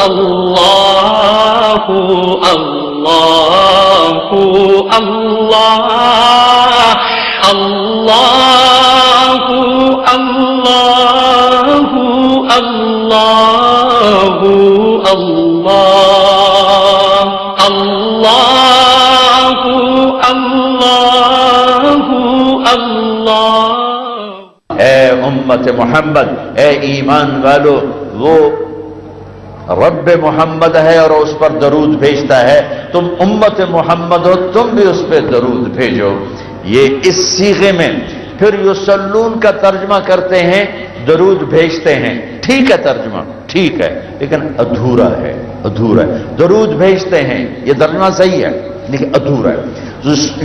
اللہ اللہ اللہ اللہ اللہ اللہ اللہ اللہ اللہ۔ اے امت محمد، اے ایمان والو، وہ رب محمد ہے اور اس پر درود بھیجتا ہے، تم امت محمد ہو، تم بھی اس پہ درود بھیجو۔ یہ اس صیغے میں پھر یصلون کا ترجمہ کرتے ہیں، درود بھیجتے ہیں۔ ٹھیک ہے ترجمہ، ٹھیک ہے، لیکن ادھورا ہے، ادھورا ہے۔ درود بھیجتے ہیں یہ ترجمہ صحیح ہے لیکن ادھورا ہے۔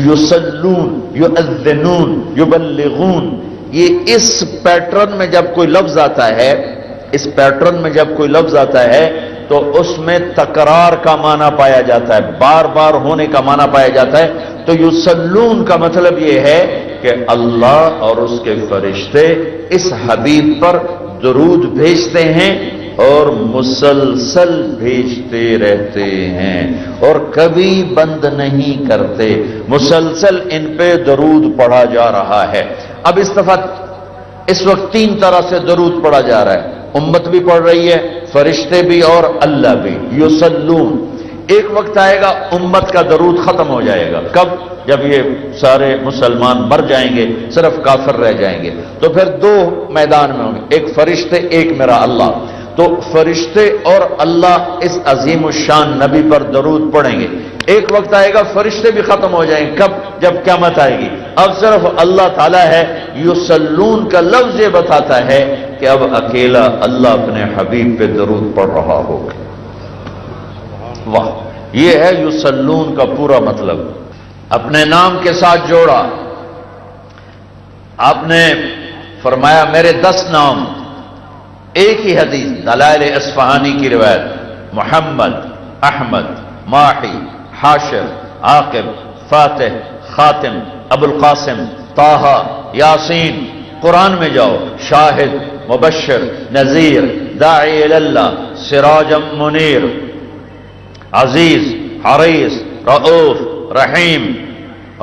یصلون، یؤذنون، یبلغون، یہ اس پیٹرن میں جب کوئی لفظ آتا ہے، اس پیٹرن میں جب کوئی لفظ آتا ہے تو اس میں تکرار کا معنی پایا جاتا ہے، بار بار ہونے کا معنی پایا جاتا ہے۔ تو یصلون کا مطلب یہ ہے کہ اللہ اور اس کے فرشتے اس حبیب پر درود بھیجتے ہیں اور مسلسل بھیجتے رہتے ہیں اور کبھی بند نہیں کرتے، مسلسل ان پہ درود پڑھا جا رہا ہے۔ اب اس وقت تین طرح سے درود پڑھا جا رہا ہے، امت بھی پڑھ رہی ہے، فرشتے بھی اور اللہ بھی، یصلون۔ ایک وقت آئے گا امت کا درود ختم ہو جائے گا، کب؟ جب یہ سارے مسلمان مر جائیں گے، صرف کافر رہ جائیں گے، تو پھر دو میدان میں ہوں گے، ایک فرشتے، ایک میرا اللہ۔ تو فرشتے اور اللہ اس عظیم الشان نبی پر درود پڑھیں گے۔ ایک وقت آئے گا فرشتے بھی ختم ہو جائیں گے، کب؟ جب قیامت آئے گی، اب صرف اللہ تعالیٰ ہے۔ یصلون کا لفظ یہ بتاتا ہے کہ اب اکیلا اللہ اپنے حبیب پہ درود پڑھ رہا ہوگا۔ واہ، یہ ہے یصلون کا پورا مطلب، اپنے نام کے ساتھ جوڑا۔ آپ نے فرمایا میرے 10 نام، ایک ہی حدیث، دلائل اصفہانی کی روایت، محمد، احمد، ماحی، حاشر، عاقب، فاتح، خاتم، ابو القاسم، طہ، یاسین۔ قرآن میں جاؤ، شاہد، مبشر، نذیر، داعی اللہ، سراجا منیر، عزیز، حریص، رؤوف، رحیم،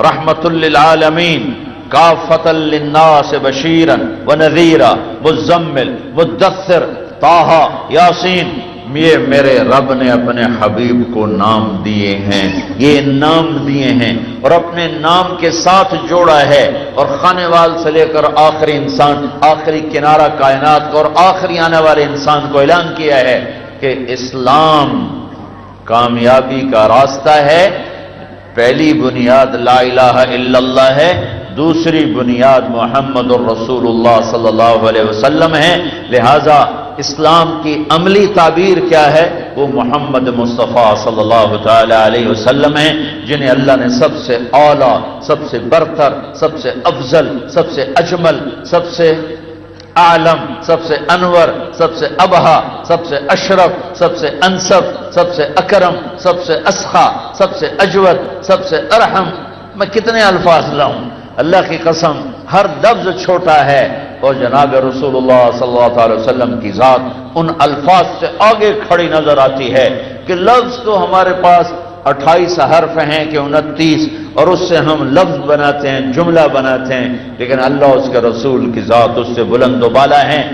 رحمت للعالمین، کافۃ للناس بشیرا ونذیرا، مزمل، مدثر، طہ، یاسین۔ یہ میرے رب نے اپنے حبیب کو نام دیے ہیں، یہ نام دیے ہیں اور اپنے نام کے ساتھ جوڑا ہے، اور خانے وال سے لے کر آخری انسان، آخری کنارہ کائنات کو اور آخری آنے والے انسان کو اعلان کیا ہے کہ اسلام کامیابی کا راستہ ہے۔ پہلی بنیاد لا الہ الا اللہ ہے، دوسری بنیاد محمد الرسول اللہ صلی اللہ علیہ وسلم ہے۔ لہذا اسلام کی عملی تعبیر کیا ہے؟ وہ محمد مصطفیٰ صلی اللہ تعالی علیہ وسلم ہیں، جنہیں اللہ نے سب سے اعلیٰ، سب سے برتر، سب سے افضل، سب سے اجمل، سب سے عالم، سب سے انور، سب سے ابہا، سب سے اشرف، سب سے انصف، سب سے اکرم، سب سے اسخا، سب سے اجود، سب سے ارحم۔ میں کتنے الفاظ لاؤں، اللہ کی قسم ہر لفظ چھوٹا ہے، اور جناب رسول اللہ صلی اللہ علیہ وسلم کی ذات ان الفاظ سے آگے کھڑی نظر آتی ہے کہ لفظ تو ہمارے پاس 28 حرف ہیں کہ 29، اور اس سے ہم لفظ بناتے ہیں، جملہ بناتے ہیں، لیکن اللہ اس کے رسول کی ذات اس سے بلند و بالا ہیں۔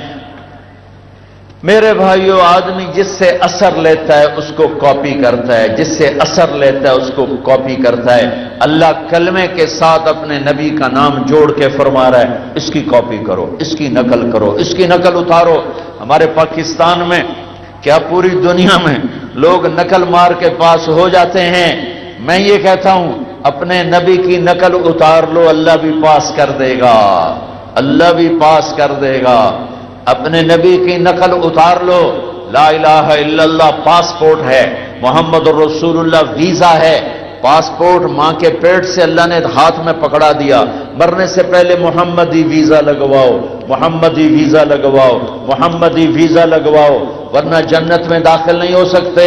میرے بھائیو، آدمی جس سے اثر لیتا ہے اس کو کاپی کرتا ہے، جس سے اثر لیتا ہے اس کو کاپی کرتا ہے۔ اللہ کلمے کے ساتھ اپنے نبی کا نام جوڑ کے فرما رہا ہے اس کی کاپی کرو، اس کی نقل کرو، اس کی نقل اتارو۔ ہمارے پاکستان میں کیا پوری دنیا میں لوگ نقل مار کے پاس ہو جاتے ہیں۔ میں یہ کہتا ہوں اپنے نبی کی نقل اتار لو، اللہ بھی پاس کر دے گا، اللہ بھی پاس کر دے گا۔ اپنے نبی کی نقل اتار لو، لا الہ الا اللہ پاسپورٹ ہے، محمد الرسول اللہ ویزا ہے۔ پاسپورٹ ماں کے پیٹ سے اللہ نے ہاتھ میں پکڑا دیا، مرنے سے پہلے محمدی ویزا لگواؤ، محمدی ویزا لگواؤ، محمدی ویزا لگواؤ، ورنہ جنت میں داخل نہیں ہو سکتے،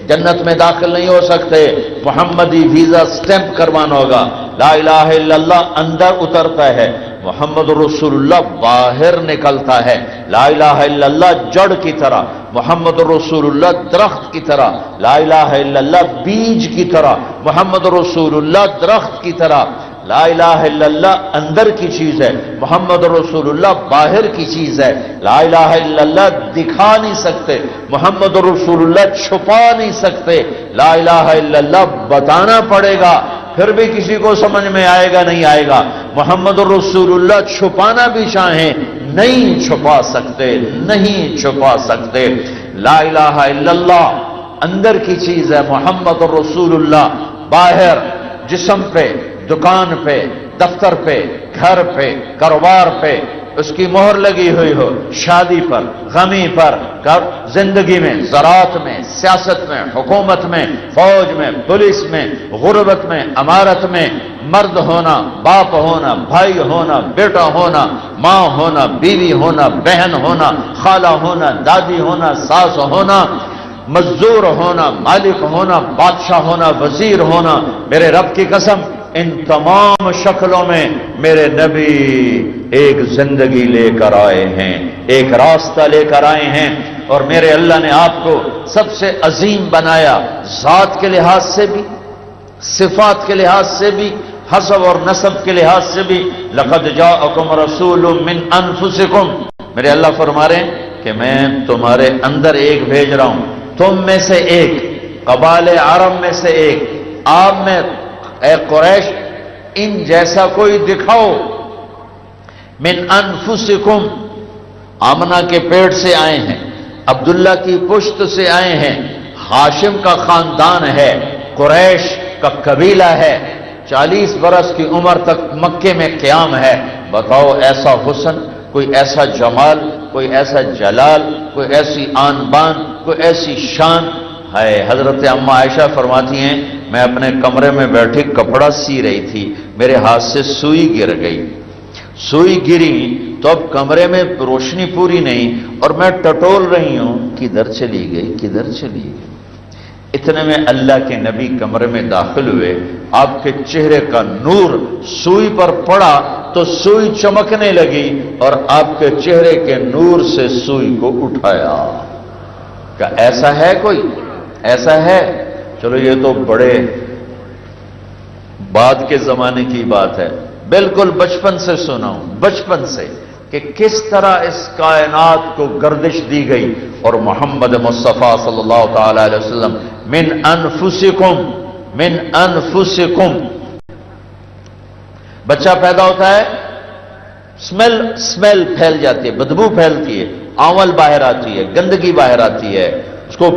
جنت میں داخل نہیں ہو سکتے۔ محمدی ویزا سٹیمپ کروانا ہوگا، لا الہ الا اللہ اندر اترتا ہے، محمد رسول اللہ باہر نکلتا ہے، لا الہ الا اللہ جڑ کی طرح، محمد رسول اللہ درخت کی طرح، لا الہ الا اللہ بیج کی طرح، محمد رسول اللہ درخت کی طرح، لا الہ الا اللہ اندر کی چیز ہے، محمد رسول اللہ باہر کی چیز ہے، لا الہ الا اللہ دکھا نہیں سکتے، محمد رسول اللہ چھپا نہیں سکتے، لا الہ الا اللہ بتانا پڑے گا، پھر بھی کسی کو سمجھ میں آئے گا نہیں آئے گا، محمد رسول اللہ چھپانا بھی چاہیں نہیں چھپا سکتے، نہیں چھپا سکتے، لا الہ الا اللہ اندر کی چیز ہے، محمد رسول اللہ باہر جسم پہ، دکان پہ، دفتر پہ، گھر پہ، کاروبار پہ اس کی مہر لگی ہوئی ہو، شادی پر، غمی پر، زندگی میں، زراعت میں، سیاست میں، حکومت میں، فوج میں، پولیس میں، غربت میں، امارت میں، مرد ہونا، باپ ہونا، بھائی ہونا، بیٹا ہونا، ماں ہونا، بیوی ہونا، بہن ہونا، خالہ ہونا، دادی ہونا، ساس ہونا، مزدور ہونا، مالک ہونا، بادشاہ ہونا، وزیر ہونا، میرے رب کی قسم ان تمام شکلوں میں میرے نبی ایک زندگی لے کر آئے ہیں، ایک راستہ لے کر آئے ہیں، اور میرے اللہ نے آپ کو سب سے عظیم بنایا، ذات کے لحاظ سے بھی، صفات کے لحاظ سے بھی، حسب اور نسب کے لحاظ سے بھی، لقد جاءکم رسول من انفسکم، میرے اللہ فرما رہے ہیں کہ میں تمہارے اندر ایک بھیج رہا ہوں، تم میں سے ایک، قبائل عرب میں سے ایک، آپ میں اے قریش ان جیسا کوئی دکھاؤ، من انفسکم، آمنہ کے پیٹ سے آئے ہیں، عبداللہ کی پشت سے آئے ہیں، ہاشم کا خاندان ہے، قریش کا قبیلہ ہے، 40 برس کی عمر تک مکے میں قیام ہے، بتاؤ ایسا حسن، کوئی ایسا جمال، کوئی ایسا جلال، کوئی ایسی آن بان، کوئی ایسی شان ہے۔ حضرت اما عائشہ فرماتی ہیں میں اپنے کمرے میں بیٹھی کپڑا سی رہی تھی، میرے ہاتھ سے سوئی گر گئی، سوئی گری تو اب کمرے میں روشنی پوری نہیں اور میں ٹٹول رہی ہوں، کدھر چلی گئی، کدھر چلی گئی، اتنے میں اللہ کے نبی کمرے میں داخل ہوئے، آپ کے چہرے کا نور سوئی پر پڑا تو سوئی چمکنے لگی اور آپ کے چہرے کے نور سے سوئی کو اٹھایا۔ کہ ایسا ہے کوئی، ایسا ہے؟ چلو یہ تو بڑے بعد کے زمانے کی بات ہے، بالکل بچپن سے سنا ہوں، بچپن سے، کہ کس طرح اس کائنات کو گردش دی گئی، اور محمد مصطفیٰ صلی اللہ تعالی علیہ وسلم من انفسکم، من انفسکم، بچہ پیدا ہوتا ہے، اسمیل پھیل جاتی ہے، بدبو پھیلتی ہے، آنول باہر آتی ہے، گندگی باہر آتی ہے، اس کو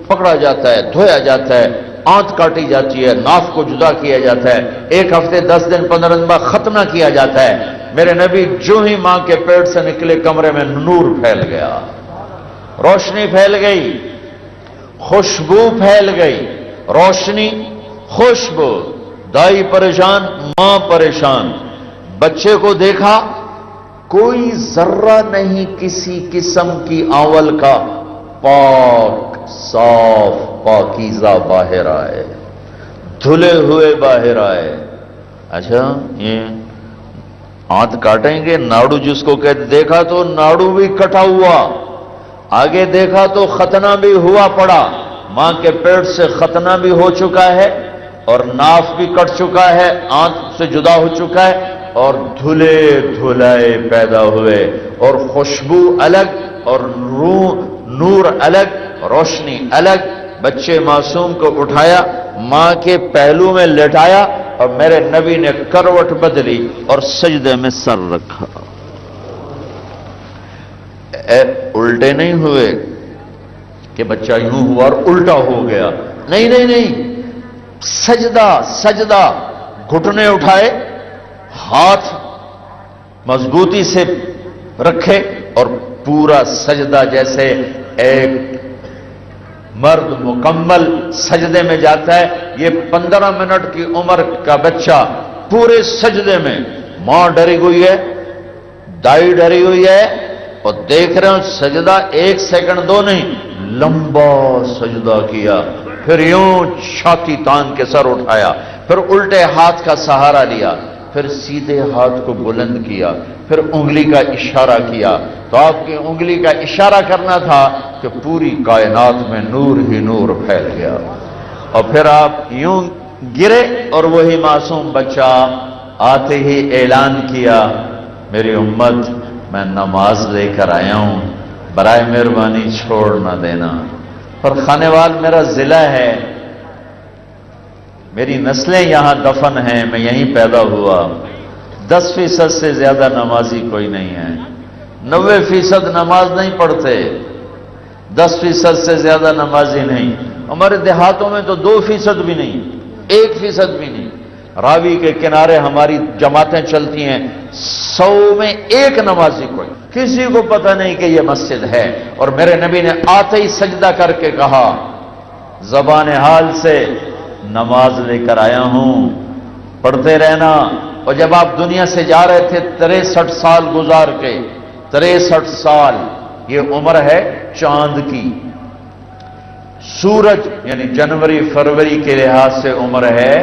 پکڑا جاتا ہے، دھویا جاتا ہے، آنت کاٹی جاتی ہے، ناف کو جدا کیا جاتا ہے، 1 ہفتے 10 دن 15 دن بعد ختنہ کیا جاتا ہے۔ میرے نبی جو ہی ماں کے پیٹ سے نکلے کمرے میں نور پھیل گیا، روشنی پھیل گئی، خوشبو پھیل گئی، روشنی، خوشبو، دائی پریشان، ماں پریشان، بچے کو دیکھا کوئی ذرہ نہیں کسی قسم کی آول کا، پاک صاف پاکیزہ باہر آئے، دھلے ہوئے باہر آئے۔ اچھا یہ ہاتھ کاٹیں گے، ناڑو جس کو کہتے، دیکھا تو ناڑو بھی کٹا ہوا، آگے دیکھا تو ختنہ بھی ہوا پڑا، ماں کے پیٹ سے ختنہ بھی ہو چکا ہے اور ناف بھی کٹ چکا ہے، آنکھ سے جدا ہو چکا ہے، اور دھلے دھلائے پیدا ہوئے، اور خوشبو الگ اور نور الگ، روشنی الگ۔ بچے معصوم کو اٹھایا، ماں کے پہلو میں لٹایا، اور میرے نبی نے کروٹ بدلی اور سجدے میں سر رکھا۔ الٹے نہیں ہوئے کہ بچہ یوں ہوا اور الٹا ہو گیا، نہیں نہیں نہیں، سجدہ سجدہ، گھٹنے اٹھائے، ہاتھ مضبوطی سے رکھے اور پورا سجدہ جیسے ایک مرد مکمل سجدے میں جاتا ہے، یہ 15 منٹ کی عمر کا بچہ پورے سجدے میں، ماں ڈری ہوئی ہے، دائی ڈری ہوئی ہے، اور دیکھ رہے ہیں سجدہ 1 سیکنڈ 2 نہیں، لمبا سجدہ کیا، پھر یوں چھاتی تان کے سر اٹھایا، پھر الٹے ہاتھ کا سہارا لیا، پھر سیدھے ہاتھ کو بلند کیا، پھر انگلی کا اشارہ کیا، تو آپ کی انگلی کا اشارہ کرنا تھا کہ پوری کائنات میں نور ہی نور پھیل گیا، اور پھر آپ یوں گرے اور وہی معصوم بچہ آتے ہی اعلان کیا، میری امت میں نماز لے کر آیا ہوں، برائے مہربانی چھوڑ نہ دینا۔ اور خانیوال میرا ضلع ہے، میری نسلیں یہاں دفن ہیں، میں یہیں پیدا ہوا، 10% سے زیادہ نمازی کوئی نہیں ہے، 90% نماز نہیں پڑھتے، 10% سے زیادہ نمازی نہیں، ہمارے دیہاتوں میں تو 2% بھی نہیں، 1% بھی نہیں، راوی کے کنارے ہماری جماعتیں چلتی ہیں، 100 میں 1 نمازی کوئی، کسی کو پتہ نہیں کہ یہ مسجد ہے۔ اور میرے نبی نے آتے ہی سجدہ کر کے کہا، زبان حال سے نماز لے کر آیا ہوں، پڑھتے رہنا۔ اور جب آپ دنیا سے جا رہے تھے 63 سال گزار کے، 63 سال یہ عمر ہے چاند کی، سورج یعنی جنوری فروری کے لحاظ سے عمر ہے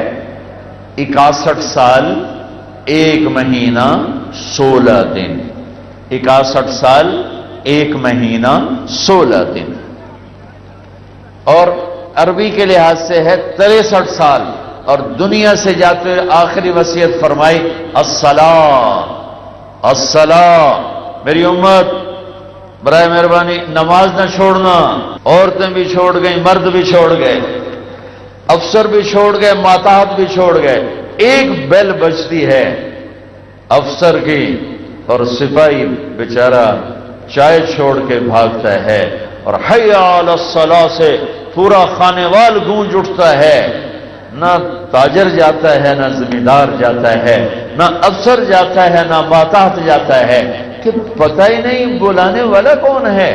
61 سال 1 مہینہ 16 دن، 61 سال 1 مہینہ 16 دن، اور عربی کے لحاظ سے ہے 63 سال، اور دنیا سے جاتے ہوئے آخری وصیت فرمائی، الصلاۃ الصلاۃ، میری امت برائے مہربانی نماز نہ چھوڑنا۔ عورتیں بھی چھوڑ گئیں، مرد بھی چھوڑ گئے، افسر بھی چھوڑ گئے، ماتحت بھی چھوڑ گئے، ایک بیل بجتی ہے افسر کی، اور سپاہی بیچارہ چائے چھوڑ کے بھاگتا ہے، اور حی علی الصلاۃ سے پورا خانیوال گونج اٹھتا ہے، نہ تاجر جاتا ہے، نہ زمیندار جاتا ہے، نہ افسر جاتا ہے، نہ ماتحت جاتا ہے، کہ پتہ ہی نہیں بلانے والا کون ہے۔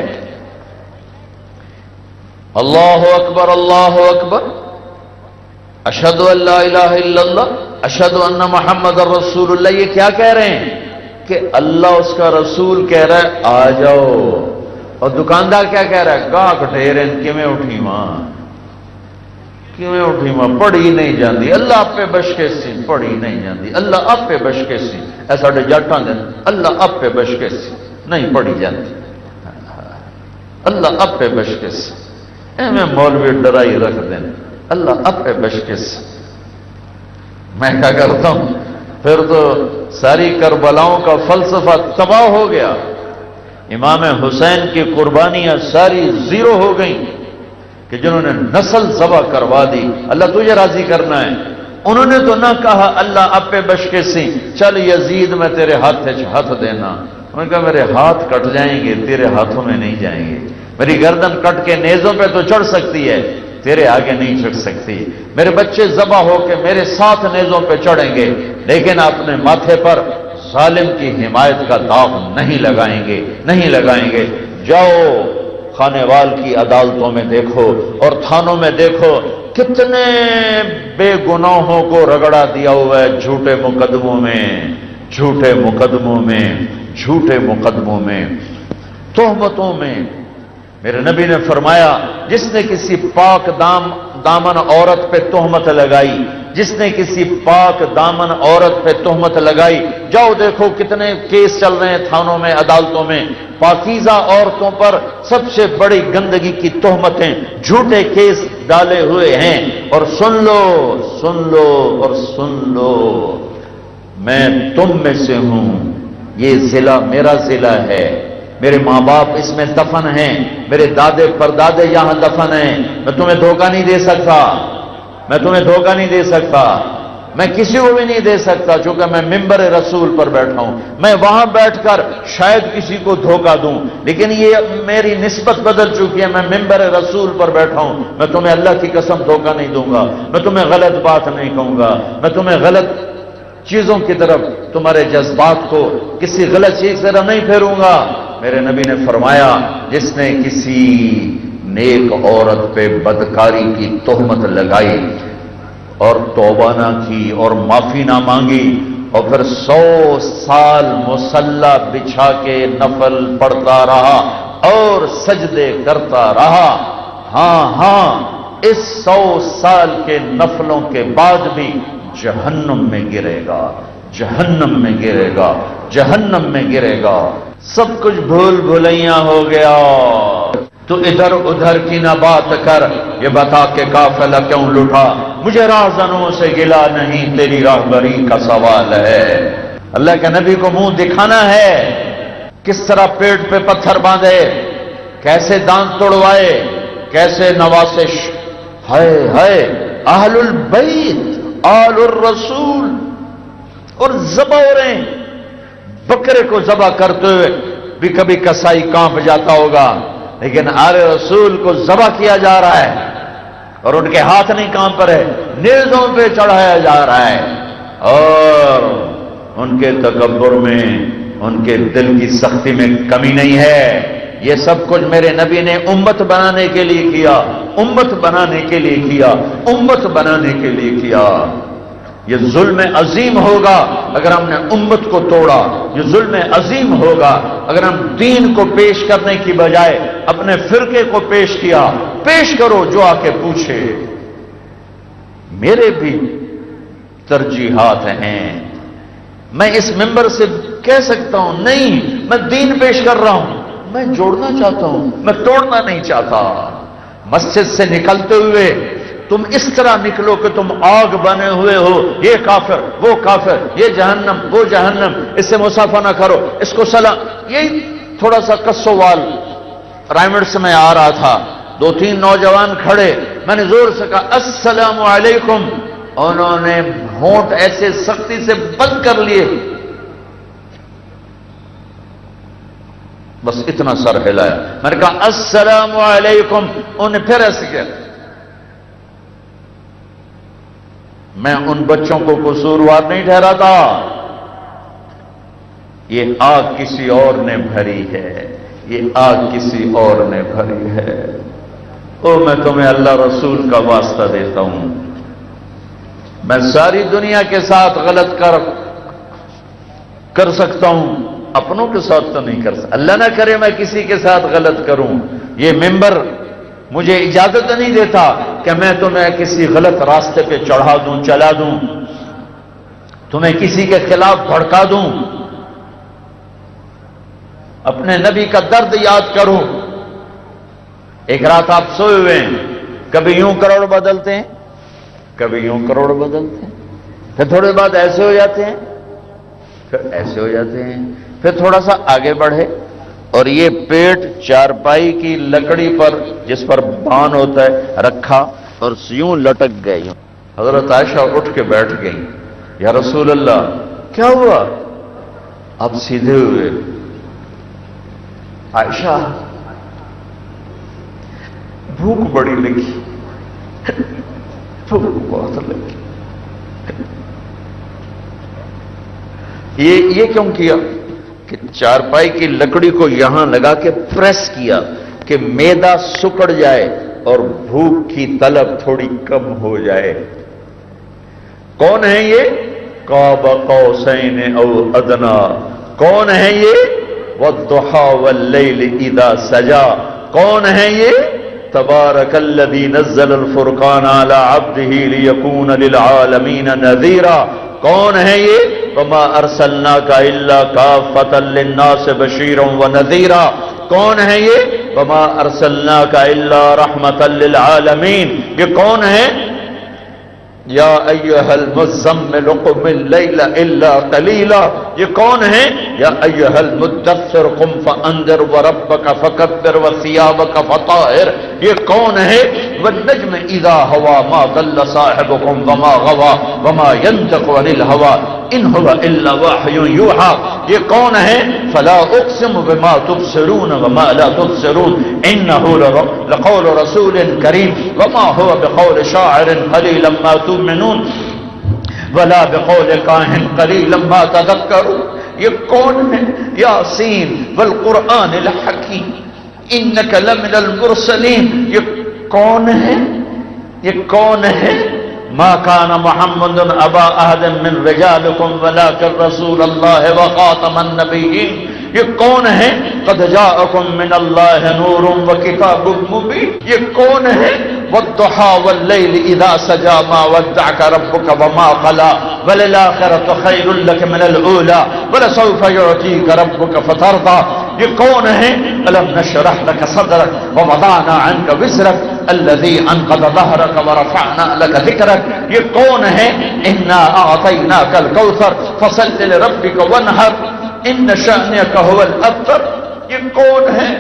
اللہ اکبر اللہ اکبر، اشہد ان لا الہ الا اللہ، اشہد ان محمد رسول اللہ، یہ کیا کہہ رہے ہیں کہ اللہ اس کا رسول کہہ رہا ہے آ جاؤ، اور دکاندار کیا کہہ رہا ہے، گاہک ڈھیرن کیویں اٹھی ماں، کیویں اٹھی ماں، پڑھی نہیں جاندی، اللہ آپ پہ بشکے سی، پڑھی نہیں جاندی، اللہ آپ پہ بشکے سی، اے ساڈے جٹاں دے اللہ آپ پہ بشکے سی، نہیں پڑھی جاندی، اللہ آپ پہ بشکے سی، میں مولوی ڈرائی رکھ دیں، اللہ آپ پہ بشکے سی۔ میں کیا کرتا ہوں، پھر تو ساری کربلاؤں کا فلسفہ تباہ ہو گیا، امام حسین کی قربانیاں ساری زیرو ہو گئیں، کہ جنہوں نے نسل ذبح کروا دی، اللہ تجھے راضی کرنا ہے، انہوں نے تو نہ کہا اللہ اب پہ بشکے سی، چل یزید میں تیرے ہاتھ دینا، انہوں نے کہا میرے ہاتھ کٹ جائیں گے، تیرے ہاتھوں میں نہیں جائیں گے، میری گردن کٹ کے نیزوں پہ تو چڑھ سکتی ہے، تیرے آگے نہیں چڑھ سکتی، میرے بچے ذبح ہو کے میرے ساتھ نیزوں پہ چڑھیں گے، لیکن اپنے ماتھے پر ظالم کی حمایت کا داغ نہیں لگائیں گے۔ جاؤ خانیوال کی عدالتوں میں دیکھو اور تھانوں میں دیکھو، کتنے بے گناہوں کو رگڑا دیا ہوا ہے جھوٹے مقدموں میں، تہمتوں میں۔ میرے نبی نے فرمایا، جس نے کسی پاک دامن عورت پہ تہمت لگائی، جس نے کسی پاک دامن عورت پہ تہمت لگائی، جاؤ دیکھو کتنے کیس چل رہے ہیں تھانوں میں، عدالتوں میں، پاکیزہ عورتوں پر سب سے بڑی گندگی کی تہمتیں، جھوٹے کیس ڈالے ہوئے ہیں۔ اور سن لو، میں تم میں سے ہوں، یہ ضلع میرا ضلع ہے، میرے ماں باپ اس میں دفن ہیں، میرے دادے پردادے یہاں دفن ہیں، میں تمہیں دھوکہ نہیں دے سکتا، میں کسی کو بھی نہیں دے سکتا، چونکہ میں ممبر رسول پر بیٹھا ہوں، میں وہاں بیٹھ کر شاید کسی کو دھوکہ دوں، لیکن یہ میری نسبت بدل چکی ہے، میں ممبر رسول پر بیٹھا ہوں، میں تمہیں اللہ کی قسم دھوکہ نہیں دوں گا، میں تمہیں غلط بات نہیں کہوں گا، میں تمہیں غلط چیزوں کی طرف تمہارے جذبات کو کسی غلط چیز سے نہیں پھیروں گا۔ میرے نبی نے فرمایا، جس نے کسی نیک عورت پہ بدکاری کی تہمت لگائی اور توبہ نہ کی اور معافی نہ مانگی، اور پھر 100 سال مصلی بچھا کے نفل پڑھتا رہا اور سجدے کرتا رہا، ہاں اس 100 سال کے نفلوں کے بعد بھی جہنم میں گرے گا، جہنم میں گرے گا، جہنم میں گرے گا۔ سب کچھ بھول بھلیاں ہو گیا، تو ادھر ادھر کی نہ بات کر، یہ بتا کہ قافلہ کیوں لٹا؟ مجھے راہزنوں سے گلا نہیں، تیری راہبری کا سوال ہے۔ اللہ کے نبی کو منہ دکھانا ہے، کس طرح پیٹ پہ پتھر باندھے، کیسے دانت توڑوائے، کیسے نواسش، ہائے ہائے اہل البیت آل الرسول، اور ذبح ہو رہے ہیں۔ بکرے کو ذبح کرتے ہوئے بھی کبھی کسائی کانپ جاتا ہوگا، لیکن آل رسول کو ذبح کیا جا رہا ہے اور ان کے ہاتھ نہیں کانپ رہے، نیزوں پہ چڑھایا جا رہا ہے، اور ان کے تکبر میں، ان کے دل کی سختی میں کمی نہیں ہے۔ یہ سب کچھ میرے نبی نے امت بنانے کے لیے کیا، امت بنانے کے لیے کیا، امت بنانے کے لیے کیا۔ یہ ظلم عظیم ہوگا اگر ہم نے امت کو توڑا، یہ ظلم عظیم ہوگا اگر ہم دین کو پیش کرنے کی بجائے اپنے فرقے کو پیش کیا۔ پیش کرو، جو آ کے پوچھے۔ میرے بھی ترجیحات ہیں، میں اس ممبر سے کہہ سکتا ہوں نہیں میں دین پیش کر رہا ہوں، میں جوڑنا چاہتا ہوں، میں توڑنا نہیں چاہتا۔ مسجد سے نکلتے ہوئے تم اس طرح نکلو کہ تم آگ بنے ہوئے ہو، یہ کافر، وہ کافر، یہ جہنم، وہ جہنم، اس سے مصافحہ نہ کرو، اس کو سلام۔ یہی تھوڑا سا کسووال رائمنڈ سے میں آ رہا تھا، 2-3 نوجوان کھڑے، میں نے زور سے کہا السلام علیکم، انہوں نے ہونٹ ایسے سختی سے بند کر لیے، بس اتنا سر ہلایا، میں نے کہا السلام علیکم، انہوں نے پھر ایسے کیا۔ میں ان بچوں کو قصوروار نہیں ٹھہراتا، یہ آگ کسی اور نے بھری ہے، یہ آگ کسی اور نے بھری ہے۔ او میں تمہیں اللہ رسول کا واسطہ دیتا ہوں، میں ساری دنیا کے ساتھ غلط کر سکتا ہوں، اپنوں کے ساتھ تو نہیں کر سکتا۔ اللہ نہ کرے میں کسی کے ساتھ غلط کروں، یہ ممبر مجھے اجازت نہیں دیتا کہ میں تمہیں کسی غلط راستے پہ چڑھا دوں، چلا دوں، تمہیں کسی کے خلاف بھڑکا دوں۔ اپنے نبی کا درد یاد کرو۔ ایک رات آپ سوئے ہوئے ہیں، کبھی یوں کروڑ بدلتے ہیں، کبھی یوں کروڑ بدلتے ہیں، پھر تھوڑے بعد ایسے ہو جاتے ہیں، پھر ایسے ہو جاتے ہیں، پھر تھوڑا سا آگے بڑھے اور یہ پیٹ چارپائی کی لکڑی پر جس پر بان ہوتا ہے رکھا اور یوں لٹک گئے۔ حضرت عائشہ اٹھ کے بیٹھ گئی، یا رسول اللہ کیا ہوا؟ آپ سیدھے ہوئے۔ عائشہ بھوک بڑی لگی، بھوک بہت لگی۔ یہ کیوں کیا کہ چارپائی کی لکڑی کو یہاں لگا کے پریس کیا کہ میدا سکڑ جائے اور بھوک کی طلب تھوڑی کم ہو جائے۔ کون ہے یہ؟ قاب قوسین او ادنا۔ کون ہے یہ؟ والضحى واللیل اذا سجا۔ کون ہے یہ؟ تبارک الذی نزل الفرقان علی عبدہ لیکون للعالمین نذیرا۔ کون ہے یہ؟ وما ارسلناک الا کافۃ للناس بشیرا ونذیرا۔ کون ہے یہ؟ وما ارسلناک الا رحمۃ للعالمین۔ یہ کون ہے؟ یا ایھا المزمل قم اللیل الا قلیلا۔ یہ کون ہے؟ یا ایھا المدثر قم فانذر وربک فکبر وثیابک فطہر۔ یہ کون ہے؟ والنجم اذا ھوا ما ضل صاحبکم وما غوا وما ینطق عن الھوا ان هو الا وحی یوحی۔ یہ کون ہے؟ فلا اقسم بما تبصرون وما لا تبصرون انه لقول رسول کریم وما هو بقول شاعر قلیلا ما تؤمنون ولا بقول کاہن قلیلا ما تذکرون۔ یہ کون ہے؟ یاسین والقرآن الحکیم انک لمن المرسلین۔ یہ کون ہے؟ یہ کون ہے؟ ما کان محمد ابا احد من رجالکم ولکن رسول اللہ وخاتم النبیین۔ یہ کون ہے؟ قد جاءکم من اللہ نور وکتاب مبین۔ یہ کون ہے؟ والضحى واللیل اذا سجا ما ودعک ربک وما قلا وَلِلْآخِرَةُ خَيْرٌ لَكَ مِنَ الْأُولَى وَلَسَوْفَ يُعْطِيكَ رَبُّكَ فَتَرْضَىٰ. یہ کون ہے؟ أَلَمْ نَشْرَحْ لَكَ صَدْرَكَ وَوَضَعْنَا عَنْكَ وِزْرَكَ الَّذِي أَنقَضَ ظَهْرَكَ وَرَفَعْنَا لَكَ ذِكْرَكَ. یہ کون ہے؟ إِنَّا أَعْطَيْنَاكَ الْكَوْثَرَ فَصَلِّ لِرَبِّكَ وَانْحَرْ إِنَّ شَأْنَكَ هُوَ الْأَبْتَرُ. یہ کون ہے؟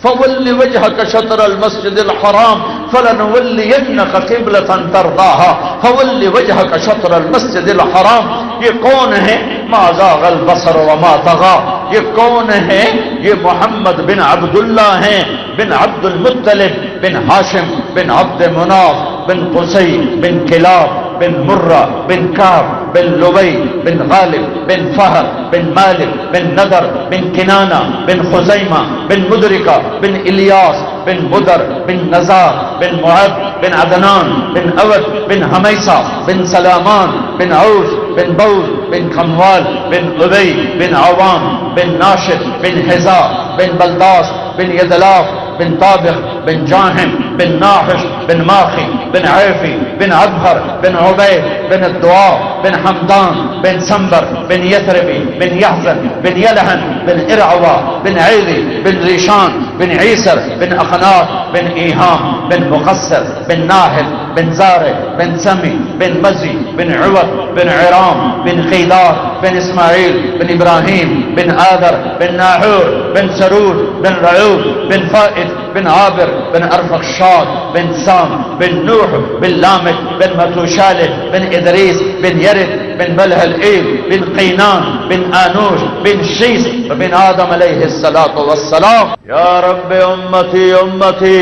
فَوَلِّ وَجْهَكَ شَطْرَ الْمَسْجِدِ الْحَرَامِ فَلَنُوَلِّيَنَّكَ قِبْلَةً تَرْضَاهَا فَوَلِّ وَجْهَكَ شَطْرَ الْمَسْجِدِ الْحَرَامِ. یہ کون ہے؟ مَا زَاغَ الْبَصَرُ وَمَا طَغَىٰ. یہ کون ہے؟ یہ محمد بن عبداللہ ہیں، بن عبد المطلب بن ہاشم بن عبد مناف بن قصی بن کلاب بن مرہ بن کعب بن لبی بن غالب بن فہر بن مالک بن نضر بن کنانہ بن خزیمہ بن مدرکہ بن الیاس بن بدر بن نزار بن معد بن عدنان بن اود بن حمیسہ بن سلامان بن عوف بن بوز بن خموال بن ابی بن عوام بن ناشد بن حزا بن بلداس بن یدلاف بن طابخ بن جاہم بن ناحش بن ماخی بن عیفی بن عبہر بن عبید بن الدعاء بن حمدان بن سنبر بن یثربی بن یحزن بن یلہن بن ارعوا بن عیلی بن ریشان بن عیسر بن اخناف بن ایہام بن مقصر بن ناہل بن زارع بن سمی بن مزی بن عوض بن عرام بن خیدار بن اسماعیل بن ابراہیم بن آدر بن ناحور بن سرور بن رعوب بن فائد بن عابر بن ارفخشاد بن سام بن نوح بن لامک بن متوشالح بن ادریس بن یرد بن ملہلئیل بن قینان بن آنوش بن شیس بن آدم علیہ السلام. یا رب امتی امتی.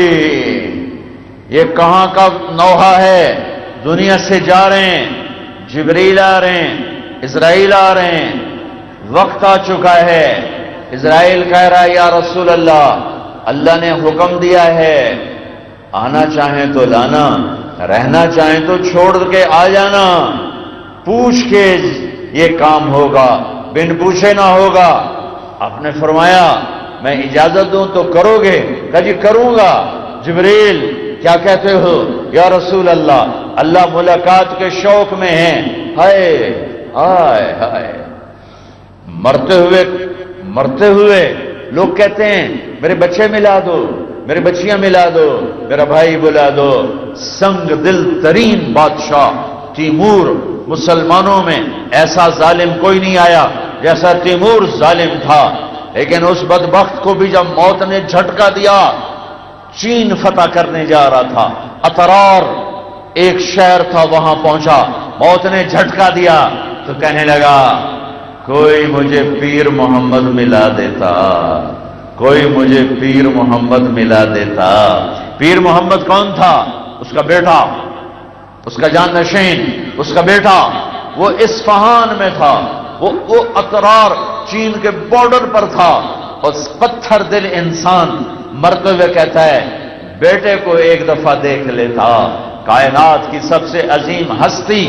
یہ کہاں کا نوحہ ہے؟ دنیا سے جا رہے ہیں، جبریل آ رہے ہیں، اسرائیل آ رہے ہیں، وقت آ چکا ہے. اسرائیل کہہ رہا ہے یا رسول اللہ، اللہ نے حکم دیا ہے، آنا چاہیں تو لانا، رہنا چاہیں تو چھوڑ کے آ جانا، پوچھ کے یہ کام ہوگا، بن پوچھے نہ ہوگا. آپ نے فرمایا میں اجازت دوں تو کرو گے؟ کہا جی کروں گا. جبریل کیا کہتے ہو؟ یا رسول اللہ، اللہ ملاقات کے شوق میں ہیں. ہائے ہائے ہائے، مرتے ہوئے لوگ کہتے ہیں میرے بچے ملا دو، میرے بچیاں ملا دو، میرا بھائی بلا دو. سنگ دل ترین بادشاہ تیمور، مسلمانوں میں ایسا ظالم کوئی نہیں آیا جیسا تیمور ظالم تھا. لیکن اس بدبخت کو بھی جب موت نے جھٹکا دیا، چین فتح کرنے جا رہا تھا، اطرار ایک شہر تھا، وہاں پہنچا، موت نے جھٹکا دیا تو کہنے لگا کوئی مجھے پیر محمد ملا دیتا، کوئی مجھے پیر محمد ملا دیتا. پیر محمد کون تھا؟ اس کا بیٹا، اس کا جانشین، اس کا بیٹا، وہ اصفہان میں تھا، وہ اطرار چین کے بارڈر پر تھا. اور پتھر دل انسان مرتے ہوئے کہتا ہے بیٹے کو ایک دفعہ دیکھ لیتا. کائنات کی سب سے عظیم ہستی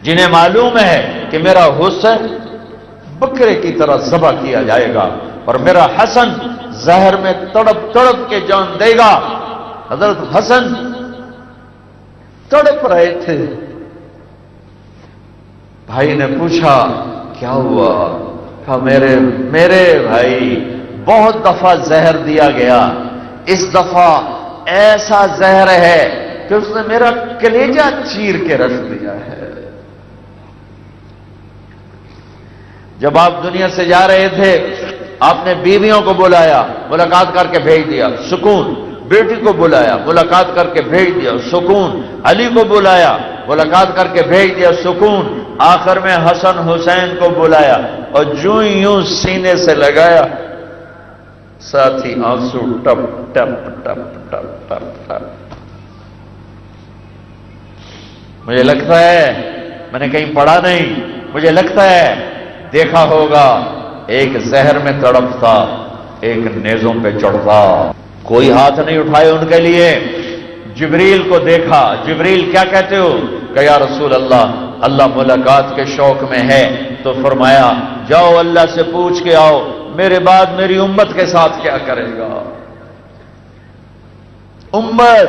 جنہیں معلوم ہے کہ میرا حسن بکرے کی طرح ذبح کیا جائے گا اور میرا حسن زہر میں تڑپ تڑپ کے جان دے گا. حضرت حسن تڑپ رہے تھے. بھائی نے پوچھا کیا ہوا؟ کہا میرے بھائی بہت دفعہ زہر دیا گیا، اس دفعہ ایسا زہر ہے کہ اس نے میرا کلیجہ چیر کے رکھ دیا ہے. جب آپ دنیا سے جا رہے تھے آپ نے بیویوں کو بلایا، ملاقات کر کے بھیج دیا، سکون. بیٹی کو بلایا، ملاقات کر کے بھیج دیا، سکون. علی کو بلایا، ملاقات کر کے بھیج دیا، سکون. آخر میں حسن حسین کو بلایا اور یوں سینے سے لگایا، ساتھی آنسو ٹپ ٹپ ٹپ ٹپ ٹپ ٹپ. مجھے لگتا ہے، میں نے کہیں پڑھا نہیں، مجھے لگتا ہے دیکھا ہوگا ایک زہر میں تڑپتا، ایک نیزوں پہ چڑھتا. کوئی ہاتھ نہیں اٹھائے ان کے لیے. جبریل کو دیکھا. جبریل کیا کہتے ہو؟ کہ یا رسول اللہ، اللہ ملاقات کے شوق میں ہے. تو فرمایا جاؤ اللہ سے پوچھ کے آؤ میرے بعد میری امت کے ساتھ کیا کرے گا. امت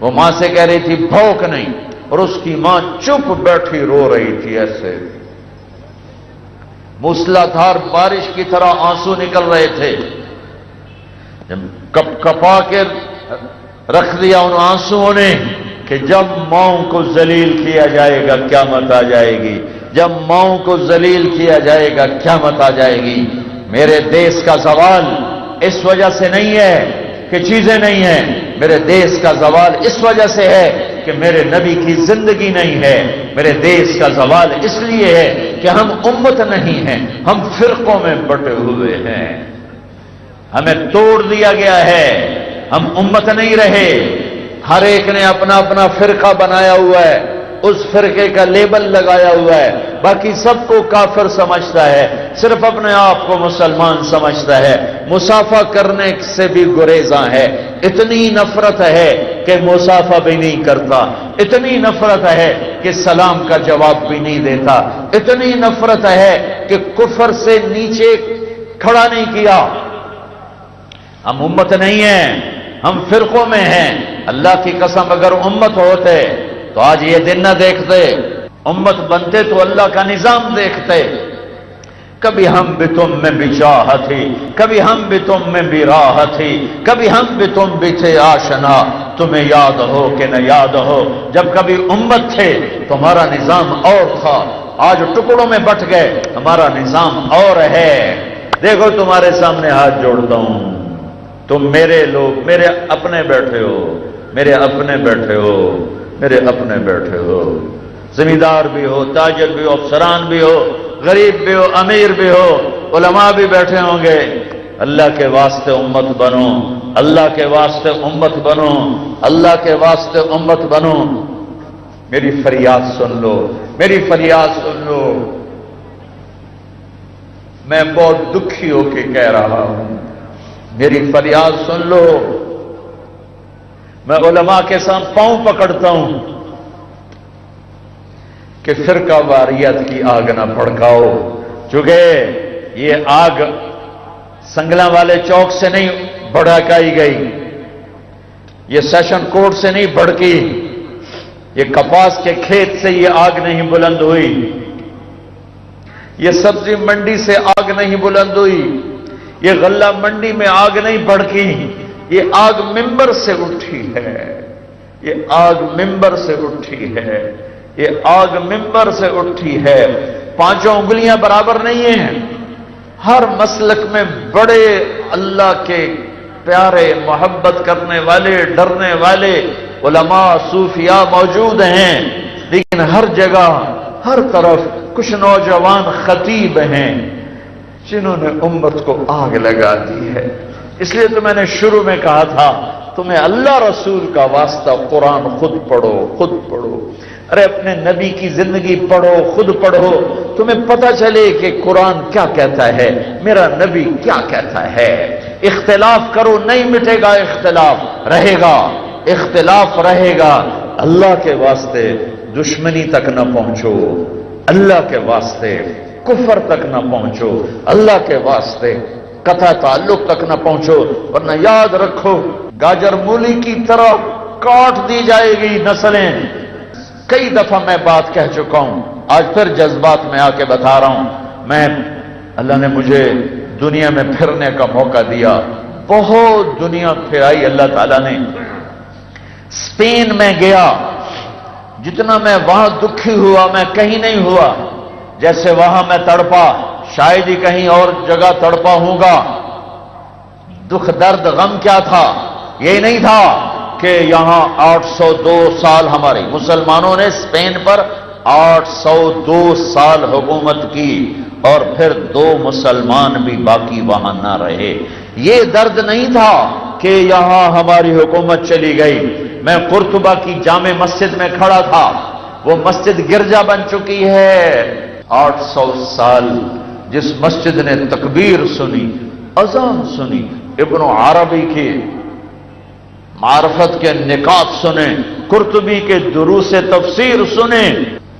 وہ ماں سے کہہ رہی تھی بھوک نہیں، اور اس کی ماں چپ بیٹھی رو رہی تھی ایسے، موسلادھار بارش کی طرح آنسو نکل رہے تھے. جب کپ کپا کے رکھ دیا ان آنسوؤں نے کہ جب ماؤں کو ذلیل کیا جائے گا قیامت آ جائے گی، جب ماؤں کو ذلیل کیا جائے گا قیامت آ جائے گی. میرے دیس کا زوال اس وجہ سے نہیں ہے کہ چیزیں نہیں ہیں، میرے دیس کا زوال اس وجہ سے ہے کہ میرے نبی کی زندگی نہیں ہے. میرے دیس کا زوال اس لیے ہے کہ ہم امت نہیں ہیں، ہم فرقوں میں بٹے ہوئے ہیں، ہمیں توڑ دیا گیا ہے، ہم امت نہیں رہے. ہر ایک نے اپنا اپنا فرقہ بنایا ہوا ہے، اس فرقے کا لیبل لگایا ہوا ہے، باقی سب کو کافر سمجھتا ہے، صرف اپنے آپ کو مسلمان سمجھتا ہے. مصافحہ کرنے سے بھی گریزاں ہے، اتنی نفرت ہے کہ مصافحہ بھی نہیں کرتا، اتنی نفرت ہے کہ سلام کا جواب بھی نہیں دیتا، اتنی نفرت ہے کہ کفر سے نیچے کھڑا نہیں کیا. ہم امت نہیں ہیں، ہم فرقوں میں ہیں. اللہ کی قسم اگر امت ہوتے تو آج یہ دن نہ دیکھتے، امت بنتے تو اللہ کا نظام دیکھتے. کبھی ہم بھی تم میں بھی چاہت تھی، کبھی ہم بھی تم میں بھی راحت تھی، کبھی ہم بھی تم بھی تھے آشنا، تمہیں یاد ہو کہ نہ یاد ہو. جب کبھی امت تھے تمہارا نظام اور تھا، آج ٹکڑوں میں بٹ گئے، ہمارا نظام اور ہے. دیکھو تمہارے سامنے ہاتھ جوڑتا ہوں، تم میرے لوگ، میرے اپنے بیٹھے ہو، میرے اپنے بیٹھے ہو، میرے اپنے بیٹھے ہو. زمیندار بھی ہو، تاجر بھی ہو، افسران بھی ہو، غریب بھی ہو، امیر بھی ہو، علماء بھی بیٹھے ہوں گے. اللہ کے واسطے امت بنو، اللہ کے واسطے امت بنو، اللہ کے واسطے امت بنو. میری فریاد سن لو، میری فریاد سن لو. میں بہت دکھی ہو کے کہہ رہا ہوں، میری فریاد سن لو. میں علماء کے ساتھ پاؤں پکڑتا ہوں کہ فرقہ واریت کی آگ نہ بھڑکاؤ، چونکہ یہ آگ سنگلا والے چوک سے نہیں بھڑکائی گئی، یہ سیشن کورٹ سے نہیں بھڑکی، یہ کپاس کے کھیت سے یہ آگ نہیں بلند ہوئی، یہ سبزی منڈی سے آگ نہیں بلند ہوئی، یہ غلہ منڈی میں آگ نہیں بھڑکی، یہ آگ منبر سے اٹھی ہے، یہ آگ منبر سے اٹھی ہے، یہ آگ منبر سے اٹھی ہے. پانچوں انگلیاں برابر نہیں ہیں. ہر مسلک میں بڑے اللہ کے پیارے، محبت کرنے والے، ڈرنے والے علماء، صوفیاء موجود ہیں، لیکن ہر جگہ، ہر طرف کچھ نوجوان خطیب ہیں جنہوں نے امت کو آگ لگا دی ہے. اس لیے تو میں نے شروع میں کہا تھا تمہیں اللہ رسول کا واسطہ قرآن خود پڑھو، خود پڑھو. ارے اپنے نبی کی زندگی پڑھو، خود پڑھو، تمہیں پتہ چلے کہ قرآن کیا کہتا ہے، میرا نبی کیا کہتا ہے. اختلاف کرو، نہیں مٹے گا، اختلاف رہے گا، اختلاف رہے گا. اللہ کے واسطے دشمنی تک نہ پہنچو، اللہ کے واسطے کفر تک نہ پہنچو، اللہ کے واسطے قطع تعلق تک نہ پہنچو، ورنہ یاد رکھو گاجر مولی کی طرح کاٹ دی جائے گی نسلیں. کئی دفعہ میں بات کہہ چکا ہوں، آج پھر جذبات میں آ کے بتا رہا ہوں. میں اللہ نے مجھے دنیا میں پھرنے کا موقع دیا، بہت دنیا پھرائی اللہ تعالیٰ نے. اسپین میں گیا، جتنا میں وہاں دکھی ہوا میں کہیں نہیں ہوا. جیسے وہاں میں تڑپا شاید ہی کہیں اور جگہ تڑپا ہوں گا. دکھ درد غم کیا تھا؟ یہ نہیں تھا کہ یہاں 802 سال ہمارے مسلمانوں نے اسپین پر 802 سال حکومت کی اور پھر 2 مسلمان بھی باقی وہاں نہ رہے. یہ درد نہیں تھا کہ یہاں ہماری حکومت چلی گئی. میں قرطبہ کی جامع مسجد میں کھڑا تھا، وہ مسجد گرجا بن چکی ہے. 800 سال جس مسجد نے تکبیر سنی، اذان سنی، ابن عربی کی معرفت کے نکات سنے، قرطبی کے دروس تفسیر سنے،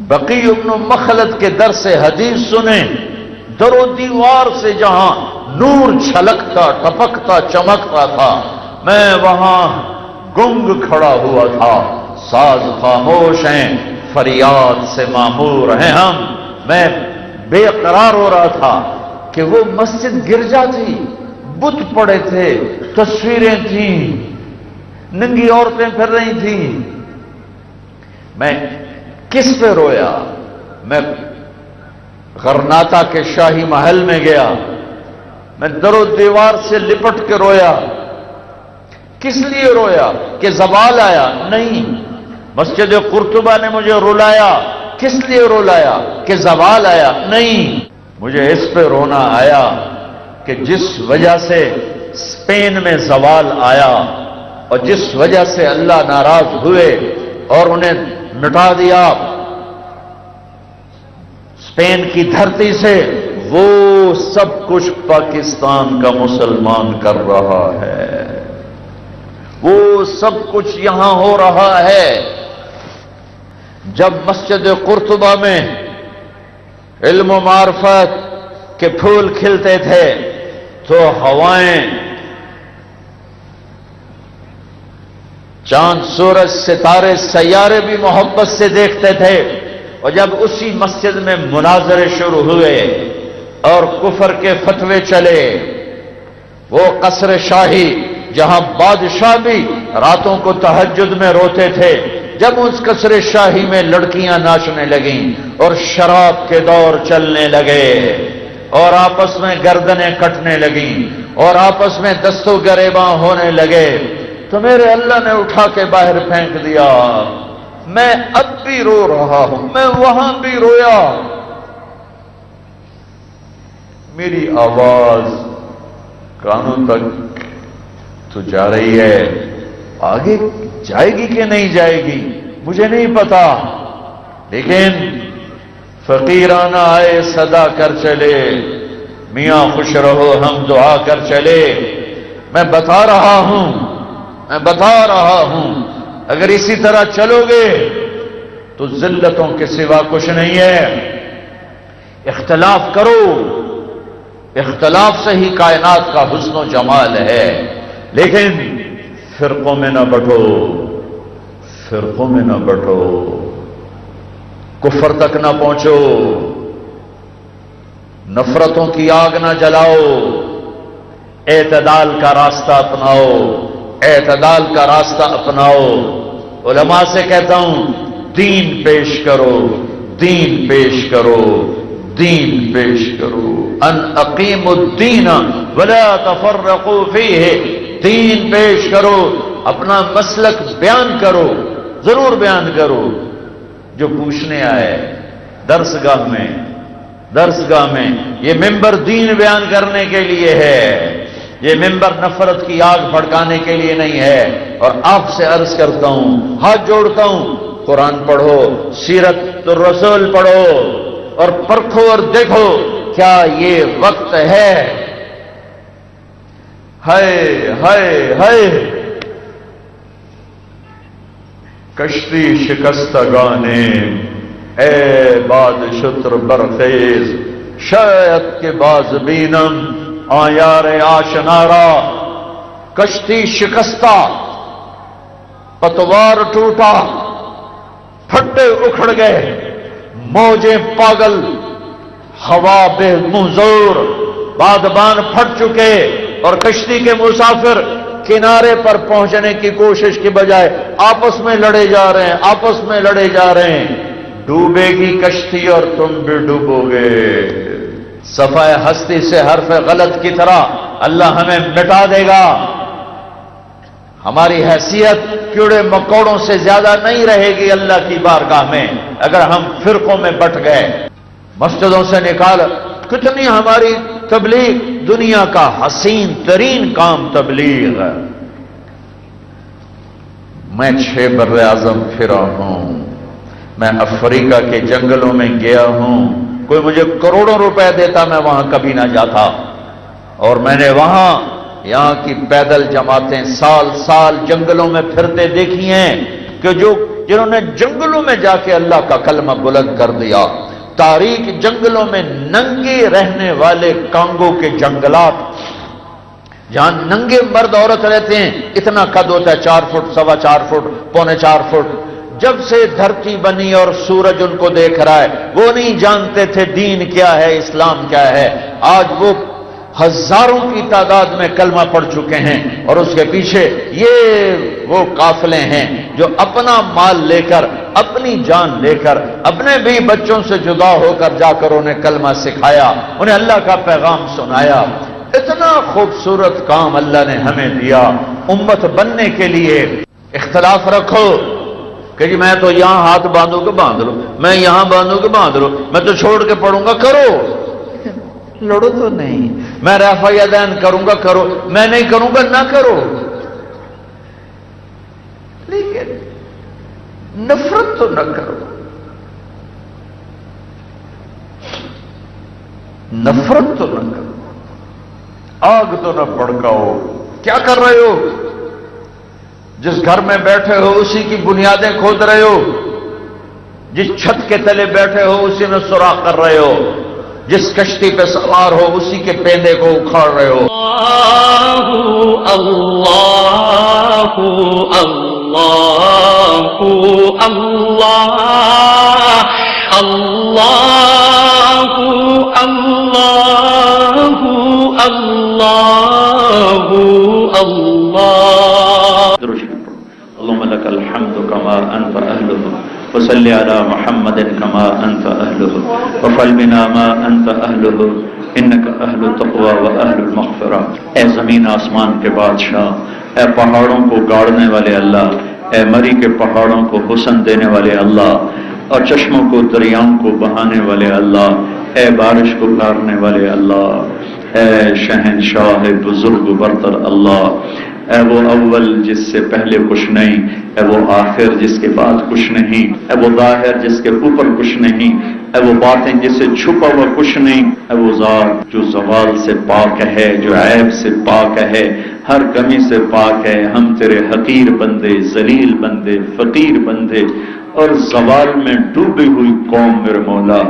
بقی ابن مخلد کے درس حدیث سنے، در و دیوار سے جہاں نور چھلکتا، ٹپکتا، چمکتا تھا، میں وہاں گنگ کھڑا ہوا تھا، ساز خاموش ہیں، فریاد سے معمور ہیں ہم۔ میں بے قرار ہو رہا تھا کہ وہ مسجد گرجا تھی، بت پڑے تھے، تصویریں تھیں، ننگی عورتیں پھر رہی تھیں۔ میں کس پہ رویا؟ میں غرناطہ کے شاہی محل میں گیا، میں در و دیوار سے لپٹ کے رویا۔ کس لیے رویا؟ کہ زوال آیا؟ نہیں۔ مسجد قرطبہ نے مجھے رلایا، کس لیے رلایا؟ کہ زوال آیا؟ نہیں۔ مجھے اس پہ رونا آیا کہ جس وجہ سے اسپین میں زوال آیا اور جس وجہ سے اللہ ناراض ہوئے اور انہیں مٹا دیا اسپین کی دھرتی سے، وہ سب کچھ پاکستان کا مسلمان کر رہا ہے، وہ سب کچھ یہاں ہو رہا ہے۔ جب مسجد قرطبہ میں علم و معرفت کے پھول کھلتے تھے تو ہوائیں چاند سورج ستارے سیارے بھی محبت سے دیکھتے تھے، اور جب اسی مسجد میں مناظرے شروع ہوئے اور کفر کے فتوے چلے، وہ قصر شاہی جہاں بادشاہ بھی راتوں کو تہجد میں روتے تھے، جب اس قصر شاہی میں لڑکیاں ناچنے لگیں اور شراب کے دور چلنے لگے اور آپس میں گردنیں کٹنے لگیں اور آپس میں دست و گریباں ہونے لگے، تو میرے اللہ نے اٹھا کے باہر پھینک دیا۔ میں اب بھی رو رہا ہوں، میں وہاں بھی رویا۔ میری آواز کانوں تک تو جا رہی ہے، آگے جائے گی کہ نہیں جائے گی مجھے نہیں پتا، لیکن فقیرانہ آئے صدا کر چلے، میاں خوش رہو ہم دعا کر چلے۔ میں بتا رہا ہوں اگر اسی طرح چلو گے تو ذلتوں کے سوا کچھ نہیں ہے۔ اختلاف کرو، اختلاف سے ہی کائنات کا حسن و جمال ہے، لیکن فرقوں میں نہ بٹو، فرقوں میں نہ بٹو، کفر تک نہ پہنچو، نفرتوں کی آگ نہ جلاؤ، اعتدال کا راستہ اپناؤ، اعتدال کا راستہ اپناؤ۔ علماء سے کہتا ہوں دین پیش کرو، دین پیش کرو، دین پیش کرو۔ ان اقیموا الدین ولا تفرقوا فیہ، دین پیش کرو، اپنا مسلک بیان کرو، ضرور بیان کرو۔ جو پوچھنے آئے درسگاہ میں یہ ممبر دین بیان کرنے کے لیے ہے، یہ ممبر نفرت کی آگ بھڑکانے کے لیے نہیں ہے۔ اور آپ سے عرض کرتا ہوں، ہاتھ جوڑتا ہوں، قرآن پڑھو، سیرت الرسول پڑھو اور پرکھو اور دیکھو کیا یہ وقت ہے۔ ہائے ہائے ہائے، کشتی شکستگانے اے باد شتر برخیز، شاید کے باز بینم آیار آشنارا۔ کشتی شکستہ، پتوار ٹوٹا، پھٹے اکھڑ گئے، موجیں پاگل، ہوا بے منظور، بادبان پھٹ چکے، اور کشتی کے مسافر کنارے پر پہنچنے کی کوشش کی بجائے آپس میں لڑے جا رہے ہیں، آپس میں لڑے جا رہے ہیں۔ ڈوبے گی کشتی اور تم بھی ڈوبو گے۔ صفحہ ہستی سے حرف غلط کی طرح اللہ ہمیں مٹا دے گا۔ ہماری حیثیت کیڑے مکوڑوں سے زیادہ نہیں رہے گی اللہ کی بارگاہ میں اگر ہم فرقوں میں بٹ گئے۔ مسجدوں سے نکال، کتنی ہماری تبلیغ، دنیا کا حسین ترین کام تبلیغ ہے۔ میں 6 بر اعظم پھرا ہوں، میں افریقہ کے جنگلوں میں گیا ہوں، کوئی مجھے کروڑوں روپے دیتا میں وہاں کبھی نہ جاتا، اور میں نے وہاں یہاں کی پیدل جماعتیں سال سال جنگلوں میں پھرتے دیکھی ہیں کہ جنہوں نے جنگلوں میں جا کے اللہ کا کلمہ بلند کر دیا۔ تاریک جنگلوں میں ننگے رہنے والے کانگو کے جنگلات جہاں ننگے مرد عورت رہتے ہیں، اتنا قد ہوتا ہے 4 فٹ، 4.25 فٹ، 3.25 فٹ. جب سے دھرتی بنی اور سورج ان کو دیکھ رہا ہے، وہ نہیں جانتے تھے دین کیا ہے، اسلام کیا ہے. آج وہ ہزاروں کی تعداد میں کلمہ پڑھ چکے ہیں، اور اس کے پیچھے یہ وہ قافلے ہیں جو اپنا مال لے کر، اپنی جان لے کر، اپنے بھی بچوں سے جدا ہو کر جا کر انہیں کلمہ سکھایا، انہیں اللہ کا پیغام سنایا. اتنا خوبصورت کام اللہ نے ہمیں دیا. امت بننے کے لیے اختلاف رکھو کہ جی میں تو یہاں ہاتھ باندھوں گا باندھ لو، میں یہاں باندھوں گا باندھ لو، میں تو چھوڑ کے پڑھوں گا، کرو، لڑو تو نہیں. میں رفع یدین کروں گا، کرو، میں نہیں کروں گا، نہ کرو. لیکن نفرت تو نہ کرو، نفرت تو نہ کرو، آگ تو نہ بھڑکاؤ. کیا کر رہے ہو؟ جس گھر میں بیٹھے ہو اسی کی بنیادیں کھود رہے ہو، جس چھت کے تلے بیٹھے ہو اسی میں سوراخ کر رہے ہو، جس کشتی پہ سوار ہو اسی کے پیندے کو اکھاڑ رہے ہو. اللہ اللہ اللہ اللہ اللہ اللہ اللہ. اللهم لك الحمد كما أنت أهله وصل على محمد كما أنت أهله وفعل بنا ما أنت أهله إنك أهل التقوى وأهل المغفرة. اے زمین آسمان کے بادشاہ، اے پہاڑوں کو گاڑنے والے اللہ، اے مری کے پہاڑوں کو حسن دینے والے اللہ، اور چشموں کو دریاؤں کو بہانے والے اللہ، اے بارش کو اتارنے والے اللہ، اے شہنشاہ بزرگ برتر اللہ، اے وہ اول جس سے پہلے کچھ نہیں، اے وہ آخر جس کے بعد کچھ نہیں، اے وہ ظاہر جس کے اوپر کچھ نہیں، اے وہ باطن جس سے چھپا ہوا کچھ نہیں، اے وہ ذات جو زوال سے پاک ہے، جو عیب سے پاک ہے، ہر کمی سے پاک ہے. ہم تیرے حقیر بندے، ذلیل بندے، فقیر بندے اور زوال میں ڈوبی ہوئی قوم میرے مولا.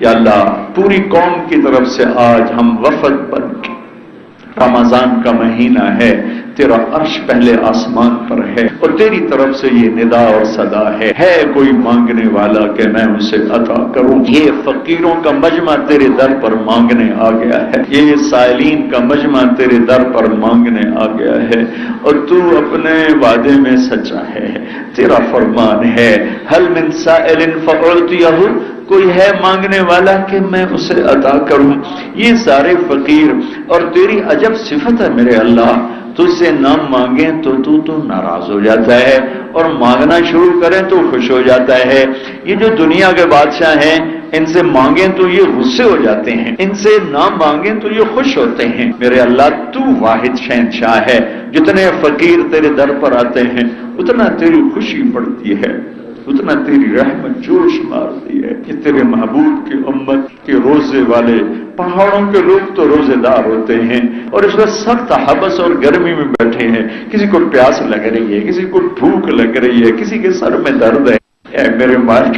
یا اللہ پوری قوم کی طرف سے آج ہم وفد بن کے، رمضان کا مہینہ ہے، تیرا عرش پہلے آسمان پر ہے اور تیری طرف سے یہ ندا اور صدا ہے کوئی مانگنے والا کہ میں اسے عطا کروں. یہ فقیروں کا مجمع تیرے در پر مانگنے آ گیا ہے، یہ سائلین کا مجمع تیرے در پر مانگنے آ گیا ہے، اور تو اپنے وعدے میں سچا ہے. تیرا فرمان ہے هل من سائل فأعطيه، کوئی ہے مانگنے والا کہ میں اسے عطا کروں. یہ سارے فقیر، اور تیری عجب صفت ہے میرے اللہ، تجھ سے نہ مانگیں تو تو ناراض ہو جاتا ہے، اور مانگنا شروع کریں تو خوش ہو جاتا ہے. یہ جو دنیا کے بادشاہ ہیں، ان سے مانگیں تو یہ غصے ہو جاتے ہیں، ان سے نہ مانگیں تو یہ خوش ہوتے ہیں. میرے اللہ تو واحد شہنشاہ ہے، جتنے فقیر تیرے در پر آتے ہیں اتنا تیری خوشی بڑھتی ہے، اتنا تیری رحمت جوش مارتی ہے. کہ تیرے محبوب کی امت کے روزے والے پہاڑوں کے لوگ تو روزے دار ہوتے ہیں، اور اس وقت سخت حبس اور گرمی میں بیٹھے ہیں، کسی کو پیاس لگ رہی ہے، کسی کو بھوک لگ رہی ہے، کسی کے سر میں درد ہے. اے میرے مالک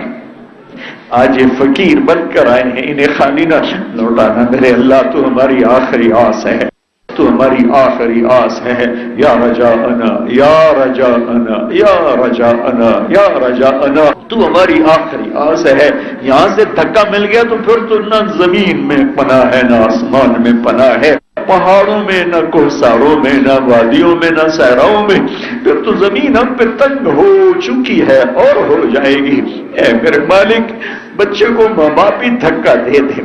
آج یہ فقیر بن کر آئے ہیں، انہیں خالی نہ لوٹانا میرے اللہ. تو ہماری آخری آس ہے، تو ہماری آخری آس ہے. یا رجاءنا یا رجاءنا یا رجاءنا یا رجاءنا، تو ہماری آخری آس ہے. یہاں سے دھکا مل گیا تو پھر تو نہ زمین میں پناہ ہے نہ آسمان میں پناہ ہے، پہاڑوں میں نہ کوہساروں میں نہ وادیوں میں نہ صحراؤں میں. پھر تو زمین ہم پہ تنگ ہو چکی ہے اور ہو جائے گی. اے میرے مالک بچے کو ماں باپ ہی دھکا دے دے،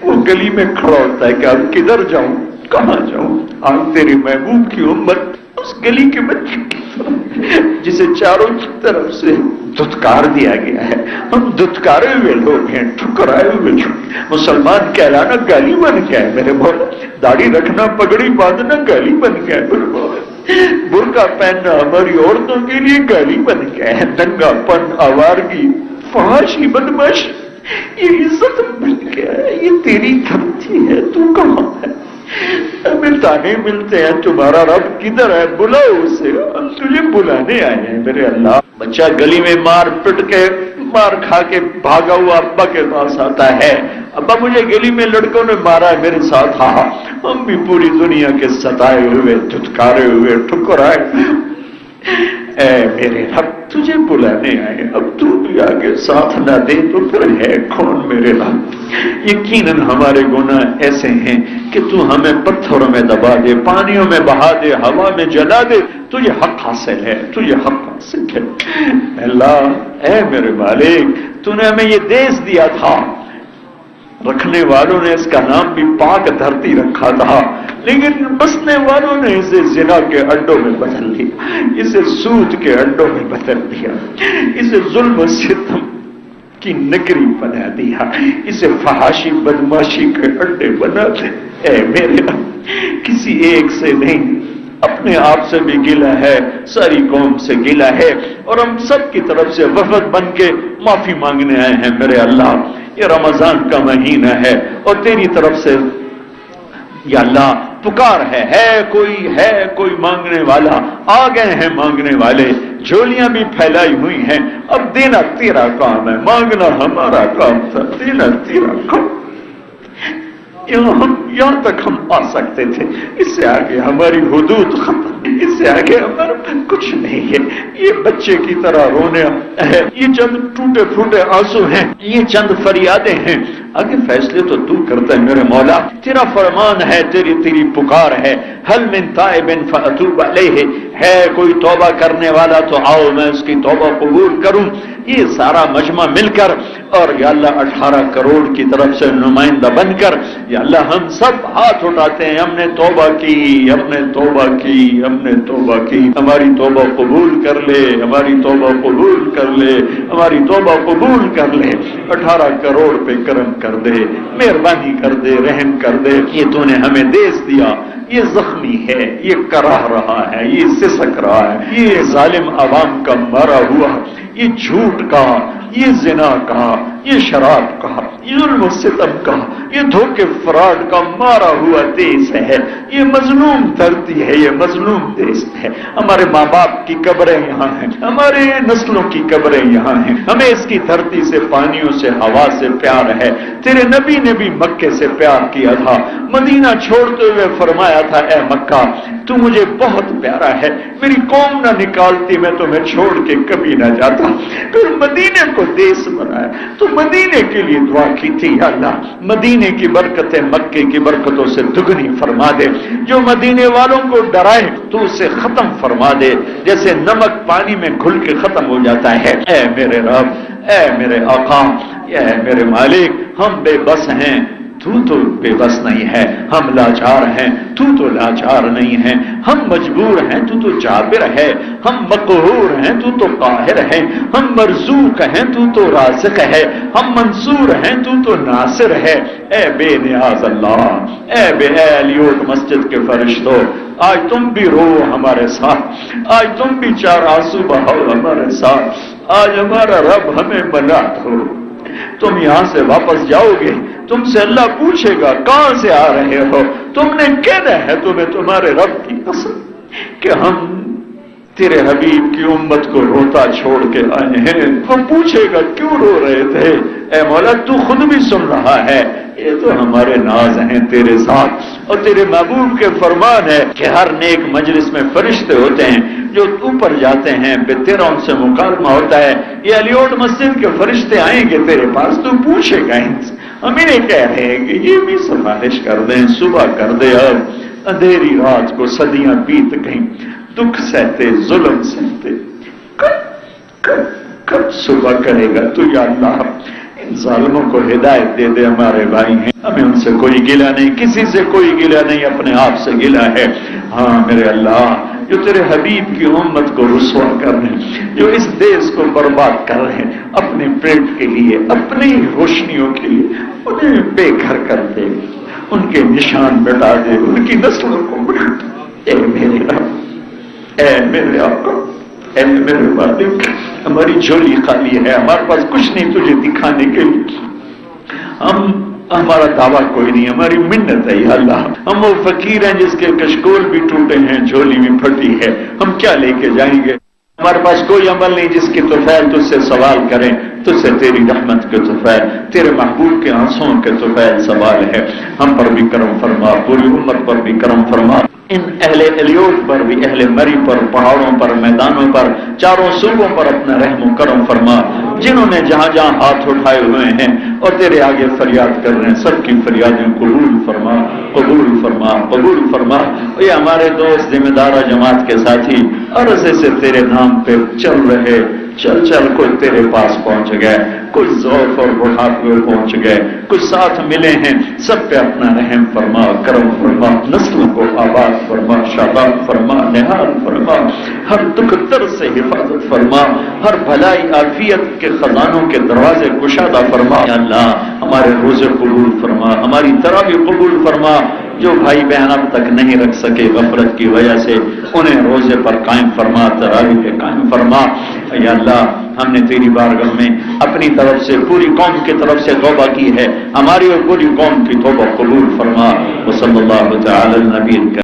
وہ گلی میں کھڑا ہوتا ہے کہ اب کدھر جاؤں کہاں جاؤں. آج تیری محبوب کی امت اس گلی کے بچے جسے چاروں طرف سے دھتکار دیا گیا ہے، ہم دھتکارے ہوئے لوگ ہیں، ٹھکرائے ہوئے لوگ. مسلمان کہلانا گالی بن گیا ہے میرے مولا، داڑھی رکھنا پگڑی باندھنا گالی بن گیا ہے میرے مولا، برقع پہننا ہماری عورتوں کے لیے گالی بن گیا ہے. ننگا پن، آوارگی، فحاشی، بدمعاشی یہ عزت بن گیا ہے. یہ تیری دھرتی ہے، تو کہاں ہے؟ ہمیں تانے ملتے ہیں تمہارا رب کدھر ہے، بلاؤ اسے، ہم تجھے بلانے آئے ہیں میرے اللہ. بچہ گلی میں مار پٹ کے مار کھا کے بھاگا ہوا ابا کے پاس آتا ہے، ابا مجھے گلی میں لڑکوں نے مارا ہے، میرے ساتھ ہاں ہم بھی پوری دنیا کے ستائے ہوئے، دھتکارے ہوئے، ٹھکرائے، اے میرے رب تجھے بلانے آئے، اب تو بھی آگے ساتھ نہ دے تو پھر ہے کون میرے رب؟ یقیناً ہمارے گناہ ایسے ہیں کہ تو ہمیں پتھروں میں دبا دے، پانیوں میں بہا دے، ہوا میں جلا دے، تجھے حق حاصل ہے، تجھے حق حاصل ہے۔ اللہ اے میرے مالک، تو نے ہمیں یہ دیس دیا تھا، رکھنے والوں نے اس کا نام بھی پاک دھرتی رکھا تھا، لیکن بسنے والوں نے اسے زنا کے اڈوں میں بدل دیا، اسے سود کے اڈوں میں بدل دیا، اسے ظلم و ستم کی نگری بنا دیا، اسے فحاشی بدماشی کے اڈے بنا دے۔ اے میرے رب، کسی ایک سے نہیں، اپنے آپ سے بھی گلہ ہے، ساری قوم سے گلہ ہے، اور ہم سب کی طرف سے وفد بن کے معافی مانگنے آئے ہیں میرے اللہ۔ یہ رمضان کا مہینہ ہے اور تیری طرف سے یا اللہ پکار ہے کوئی مانگنے والا، آ گئے ہیں مانگنے والے، جھولیاں بھی پھیلائی ہوئی ہیں، اب دینا تیرا کام ہے، مانگنا ہمارا کام تھا، دینا تیرا کام۔ یہاں تک ہم آ سکتے تھے، اس سے آگے ہماری حدود ختم، اس سے آگے ہمارا کچھ نہیں ہے۔ یہ بچے کی طرح رونے ہے، یہ چند ٹوٹے پھوٹے آنسو ہیں، یہ چند فریادیں ہیں، آگے فیصلے تو تو کرتا ہے میرے مولا، تیرا فرمان ہے، تیری پکار ہے، حل من تائب فاتوب علیہ، ہے کوئی توبہ کرنے والا تو آؤ میں اس کی توبہ قبول کروں۔ یہ سارا مجمع مل کر اور یا اللہ 18 کروڑ کی طرف سے نمائندہ بن کر یا اللہ ہم سب ہاتھ اٹھاتے ہیں، ہم نے توبہ کی، ہم نے توبہ کی، ہم نے توبہ کی، ہماری توبہ قبول کر لے، ہماری توبہ قبول کر لے، ہماری توبہ قبول کر لے، 18 کروڑ پہ کرم کر دے، مہربانی کر دے، رحم کر دے۔ یہ تو نے ہمیں دیس دیا، یہ زخمی ہے، یہ کراہ رہا ہے، یہ سسک رہا ہے، یہ ظالم عوام کا مارا ہوا، یہ جھوٹ کا، یہ زنا کا، یہ شراب کا، یہ ظلم و ستم کا، یہ دھوکے فراڈ کا مارا ہوا دیس ہے، یہ مظلوم دھرتی ہے، یہ مظلوم دیس ہے۔ ہمارے ماں باپ کی قبریں یہاں ہیں، ہمارے نسلوں کی قبریں یہاں ہیں، ہمیں اس کی دھرتی سے، پانیوں سے، ہوا سے پیار ہے۔ تیرے نبی نے بھی مکے سے پیار کیا تھا، مدینہ چھوڑتے ہوئے فرمایا تھا اے مکہ تو مجھے بہت پیارا ہے، میری قوم نہ نکالتی میں تمہیں چھوڑ کے کبھی نہ جاتا، پھر مدینے کو دیس بنایا تو مدینے کے لیے دعا کی تھی یا اللہ مدینے کی برکتیں مکے کی برکتوں سے دگنی فرما دے، جو مدینے والوں کو ڈرائے تو اسے ختم فرما دے، جیسے نمک پانی میں گھل کے ختم ہو جاتا ہے۔ اے میرے رب، اے میرے آقا، اے میرے مالک، ہم بے بس ہیں، تو بے بس نہیں ہے، ہم لاچار ہیں، تو لاچار نہیں ہے، ہم مجبور ہیں، تو جابر ہے، ہم مقہور ہیں، تو قاہر ہے، ہم مرزوق ہیں، تو رازق ہے، ہم منصور ہیں، تو ناصر ہے۔ اے بے نیاز اللہ، اے لیوٹ مسجد کے فرشتوں، آج تم بھی رو ہمارے ساتھ، آج تم بھی 4 آنسو بہاؤ ہمارے ساتھ، آج ہمارا رب ہمیں بنا دو۔ تم یہاں سے واپس جاؤ گے، تم سے اللہ پوچھے گا کہاں سے آ رہے ہو، تم نے کہنا ہے تمہیں تمہارے رب کی قسم کہ ہم تیرے حبیب کی امت کو روتا چھوڑ کے آئے ہیں۔ وہ پوچھے گا کیوں رو رہے تھے؟ اے مولا تو خود بھی سن رہا ہے، یہ تو ہمارے ناز ہیں تیرے ساتھ، اور تیرے محبوب کے فرمان ہے کہ ہر نیک مجلس میں فرشتے ہوتے ہیں جو اوپر جاتے ہیں، پھر تیرا ان سے مکالمہ ہوتا ہے۔ یہ علیوٹ مسجد کے فرشتے آئیں گے تیرے پاس، تو پوچھے گا ان سے، ہم انہیں کہہ رہے ہیں کہ یہ بھی سفارش کر دیں، صبح کر دے، اب اندھیری رات کو صدیاں بیت گئیں، دکھ سہتے، ظلم سہتے، کب صبح کرے گا تو یا اللہ ان ظالموں کو ہدایت دے دے، ہمارے بھائی ہیں، ہمیں ان سے کوئی گلہ نہیں، کسی سے کوئی گلہ نہیں، اپنے آپ سے گلہ ہے۔ ہاں میرے اللہ، جو تیرے حبیب کی امت کو رسوا کر رہے ہیں، جو اس دیس کو برباد کر رہے ہیں اپنے پیٹ کے لیے، اپنی روشنیوں کے لیے، انہیں بے گھر کر دے، ان کے نشان مٹا دے، ان کی نسلوں کو مٹا دے۔ اے میرے رب، اے میرے آقا، اے میرے مالک، ہماری جھولی خالی ہے، ہمارے پاس کچھ نہیں تجھے دکھانے کے لیے، ہمارا دعویٰ کوئی نہیں، ہماری منت ہے یا اللہ، ہم وہ فقیر ہیں جس کے کشکول بھی ٹوٹے ہیں، جھولی بھی پھٹی ہے، ہم کیا لے کے جائیں گے؟ ہمارے پاس کوئی عمل نہیں جس کی طفیل تجھ سے سوال کریں، تجھ سے تیری رحمت کے طفیل، تیرے محبوب کے آنسوؤں کے طفیل سوال ہے، ہم پر بھی کرم فرما، پوری امت پر بھی کرم فرما، ان اہل الیوب پر بھی، اہل مری پر، پہاڑوں پر، میدانوں پر، چاروں صوبوں پر اپنا رحم و کرم فرما، جنہوں نے جہاں جہاں ہاتھ اٹھائے ہوئے ہیں اور تیرے آگے فریاد کر رہے ہیں، سب کی فریادیں قبول فرما، قبول فرما، قبول فرما۔ یہ ہمارے دوست ذمہ دارہ جماعت کے ساتھی عرصے سے تیرے نام پہ چل رہے، چل چل کوئی تیرے پاس پہنچ گئے، کچھ ضعف اور بڑھاپے میں پہنچ گئے، کچھ ساتھ ملے ہیں، سب پہ اپنا رحم فرما، کرم فرما، نسلوں کو آباد فرما، شاداب فرما، نہال فرما، ہر دکھ درد سے حفاظت فرما، ہر بھلائی عافیت کے خزانوں کے دروازے کشادہ فرما۔ یا اللہ ہمارے روزے قبول فرما، ہماری تراویح قبول فرما، جو بھائی بہن اب تک نہیں رکھ سکے غفلت کی وجہ سے انہیں روزے پر قائم فرما، تراویح پہ قائم فرما۔ یا اللہ ہم نے تیری بارگاہ میں اپنی طرف سے، پوری قوم کی طرف سے توبہ کی ہے، ہماری اور پوری قوم کی توبہ قبول فرما۔ وصلی اللہ تعالی علی نبی